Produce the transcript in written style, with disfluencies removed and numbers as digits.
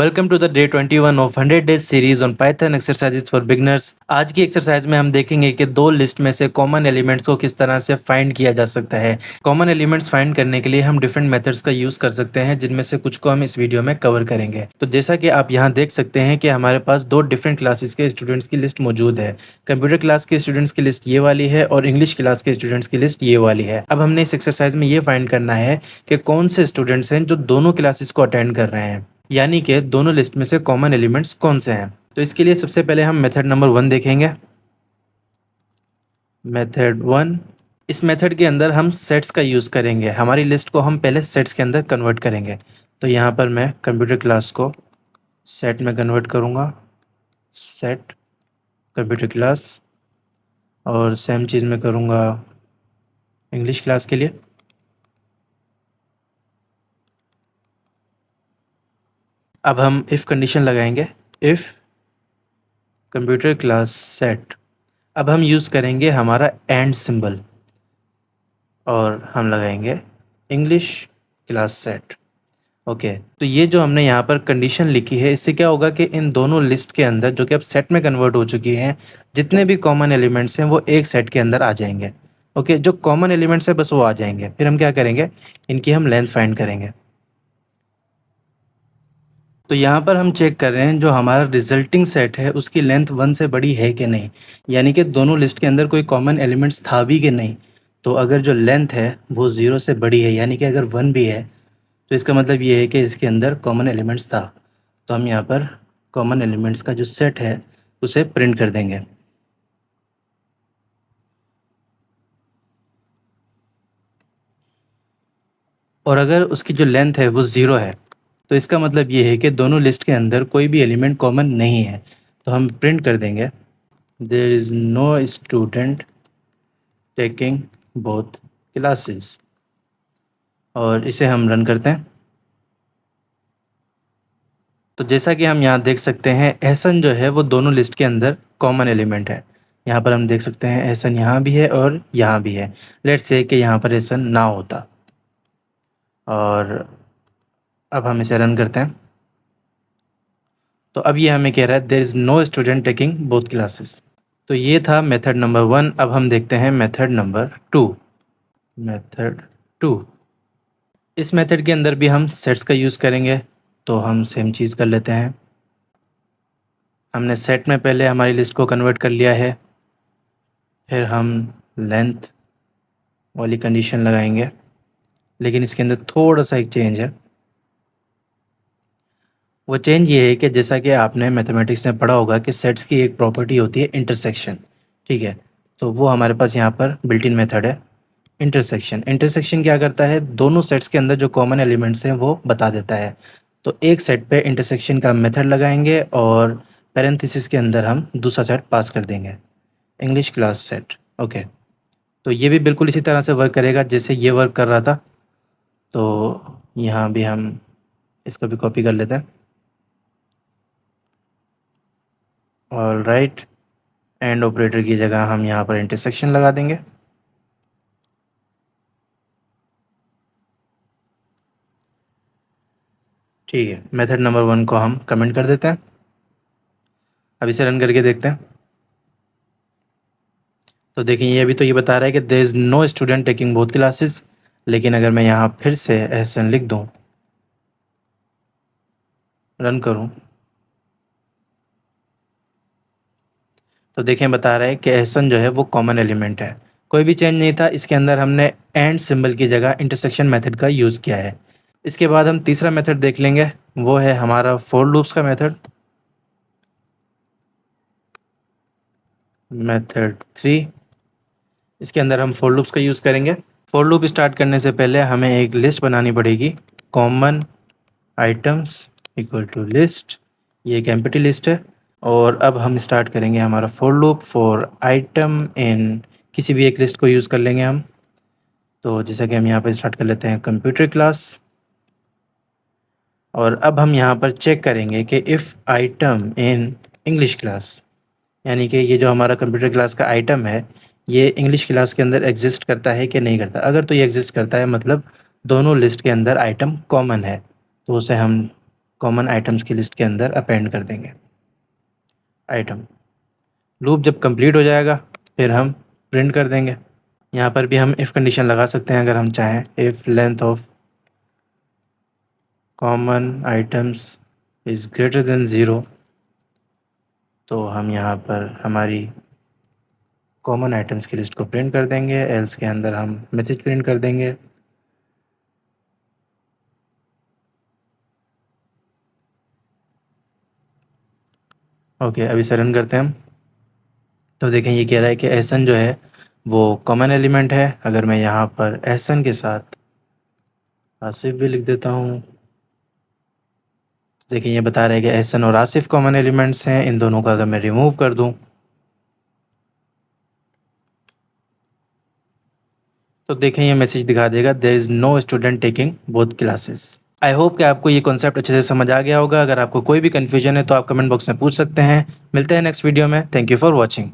Welcome to the day 21 of 100 days series on python exercises for beginners. आज की exercise में हम देखेंगे कि दो लिस्ट में से कॉमन एलिमेंट्स को किस तरह से फाइंड किया जा सकता है। कॉमन एलिमेंट्स फाइंड करने के लिए हम डिफरेंट मेथड्स का यूज कर सकते हैं, जिनमें से कुछ को हम इस वीडियो में कवर करेंगे। तो जैसा कि आप यहाँ देख सकते हैं कि हमारे पास दो डिफरेंट क्लासेस के स्टूडेंट्स की लिस्ट मौजूद है। कंप्यूटर क्लास के स्टूडेंट्स की लिस्ट ये वाली है और इंग्लिश क्लास के स्टूडेंट्स की लिस्ट ये वाली है। अब हमने इस एक्सरसाइज में ये फाइंड करना है कि कौन से स्टूडेंट्स हैं जो दोनों क्लासेस को अटेंड कर रहे हैं, यानी कि दोनों लिस्ट में से कॉमन एलिमेंट्स कौन से हैं। तो इसके लिए सबसे पहले हम मेथड नंबर 1 देखेंगे। मेथड 1, इस मेथड के अंदर हम सेट्स का यूज़ करेंगे। हमारी लिस्ट को हम पहले सेट्स के अंदर कन्वर्ट करेंगे। तो यहाँ पर मैं कंप्यूटर क्लास को सेट में कन्वर्ट करूँगा, सेट कंप्यूटर क्लास, और सेम चीज़ में करूँगा इंग्लिश क्लास के लिए। अब हम इफ़ कंडीशन लगाएंगे, इफ़ कंप्यूटर क्लास सेट। अब हम यूज़ करेंगे हमारा एंड सिंबल और हम लगाएंगे इंग्लिश क्लास सेट। ओके, तो ये जो हमने यहाँ पर कंडीशन लिखी है, इससे क्या होगा कि इन दोनों लिस्ट के अंदर जो कि अब सेट में कन्वर्ट हो चुकी हैं, जितने भी कॉमन एलिमेंट्स हैं वो एक सेट के अंदर आ जाएंगे। ओके, जो कॉमन एलिमेंट्स है बस वो आ जाएंगे। फिर हम क्या करेंगे, इनकी हम लेंथ फाइंड करेंगे। तो यहाँ पर हम चेक कर रहे हैं जो हमारा रिजल्टिंग सेट है उसकी लेंथ 1 से बड़ी है कि नहीं, यानी कि दोनों लिस्ट के अंदर कोई कॉमन एलिमेंट्स था भी कि नहीं। तो अगर जो लेंथ है वो 0 से बड़ी है, यानी कि अगर 1 भी है, तो इसका मतलब ये है कि इसके अंदर कॉमन एलिमेंट्स था। तो हम यहाँ पर कॉमन एलिमेंट्स का जो सेट है उसे प्रिंट कर देंगे। और अगर उसकी जो लेंथ है वो 0 है, तो इसका मतलब ये है कि दोनों लिस्ट के अंदर कोई भी एलिमेंट कॉमन नहीं है। तो हम प्रिंट कर देंगे there is no student taking both classes, और इसे हम रन करते हैं। तो जैसा कि हम यहाँ देख सकते हैं, एहसन जो है वो दोनों लिस्ट के अंदर कॉमन एलिमेंट है। यहाँ पर हम देख सकते हैं एहसन यहाँ भी है और यहाँ भी है। लेट्स से कि यहाँ पर एहसन ना होता, और अब हम इसे रन करते हैं। तो अब ये हमें कह रहा है there is no student taking both classes. तो ये था मेथड नंबर 1। अब हम देखते हैं मेथड नंबर 2। मेथड 2, इस मेथड के अंदर भी हम सेट्स का यूज़ करेंगे। तो हम सेम चीज़ कर लेते हैं। हमने सेट में पहले हमारी लिस्ट को कन्वर्ट कर लिया है, फिर हम लेंथ वाली कंडीशन लगाएंगे, लेकिन इसके अंदर थोड़ा सा एक चेंज है। वो चेंज ये है कि जैसा कि आपने मैथमेटिक्स में पढ़ा होगा कि सेट्स की एक प्रॉपर्टी होती है इंटरसेक्शन, ठीक है। तो वो हमारे पास यहाँ पर बिल्ट इन मेथड है इंटरसेक्शन। इंटरसेक्शन क्या करता है, दोनों सेट्स के अंदर जो कॉमन एलिमेंट्स हैं वो बता देता है। तो एक सेट पे इंटरसेक्शन का मेथड लगाएंगे और पैरेंथेसिस के अंदर हम दूसरा सेट पास कर देंगे, इंग्लिश क्लास सेट। ओके, तो ये भी बिल्कुल इसी तरह से वर्क करेगा जैसे ये वर्क कर रहा था। तो यहाँ भी हम इसको भी कॉपी कर लेते हैं। और राइट, एंड ऑपरेटर की जगह हम यहाँ पर इंटरसेक्शन लगा देंगे। ठीक है, मेथड नंबर 1 को हम कमेंट कर देते हैं। अब इसे रन करके देखते हैं। तो देखिए, ये अभी तो ये बता रहा है कि there is no student taking both classes, लेकिन अगर मैं यहाँ फिर से एहसन लिख दूँ, रन करूँ, तो देखें बता रहा है कि एहसन जो है वो कॉमन एलिमेंट है। कोई भी चेंज नहीं था, इसके अंदर हमने एंड सिंबल की जगह इंटरसेक्शन मेथड का यूज़ किया है। इसके बाद हम तीसरा मेथड देख लेंगे, वो है हमारा फॉर लूप्स का मेथड। मेथड 3, इसके अंदर हम फॉर लूप्स का यूज़ करेंगे। फॉर लूप स्टार्ट करने से पहले हमें एक लिस्ट बनानी पड़ेगी, common items equal to list. ये एक एम्प्टी लिस्ट है। और अब हम स्टार्ट करेंगे हमारा फॉर लूप फॉर आइटम इन, किसी भी एक लिस्ट को यूज़ कर लेंगे हम। तो जैसा कि हम यहाँ पर स्टार्ट कर लेते हैं कंप्यूटर क्लास, और अब हम यहाँ पर चेक करेंगे कि if item in English class, यानी कि ये जो हमारा कंप्यूटर क्लास का आइटम है ये इंग्लिश क्लास के अंदर एग्जिस्ट करता है कि नहीं करता। अगर तो ये एग्जिस्ट करता है मतलब दोनों लिस्ट के अंदर आइटम कॉमन है, तो उसे हम कॉमन आइटम्स की लिस्ट के अंदर अपेंड कर देंगे आइटम। लूप जब कंप्लीट हो जाएगा फिर हम प्रिंट कर देंगे। यहाँ पर भी हम इफ़ कंडीशन लगा सकते हैं अगर हम चाहें। If length of common items is greater than 0, तो हम यहाँ पर हमारी कॉमन आइटम्स की लिस्ट को प्रिंट कर देंगे। एल्स के अंदर हम मैसेज प्रिंट कर देंगे। ओके, अभी से रन करते हैं हम। तो देखें ये कह रहा है कि एसन जो है वो कॉमन एलिमेंट है। अगर मैं यहाँ पर एसन के साथ आसिफ भी लिख देता हूँ, तो देखिए ये बता रहा है कि एसन और आसिफ कॉमन एलिमेंट्स हैं। इन दोनों का अगर मैं रिमूव कर दूँ तो देखें ये मैसेज दिखा देगा there is no student taking both classes. I hope कि आपको ये कॉन्सेप्ट अच्छे से समझ आ गया होगा। अगर आपको कोई भी कन्फ्यूजन है तो आप कमेंट बॉक्स में पूछ सकते हैं। मिलते हैं नेक्स्ट वीडियो में। Thank you for watching.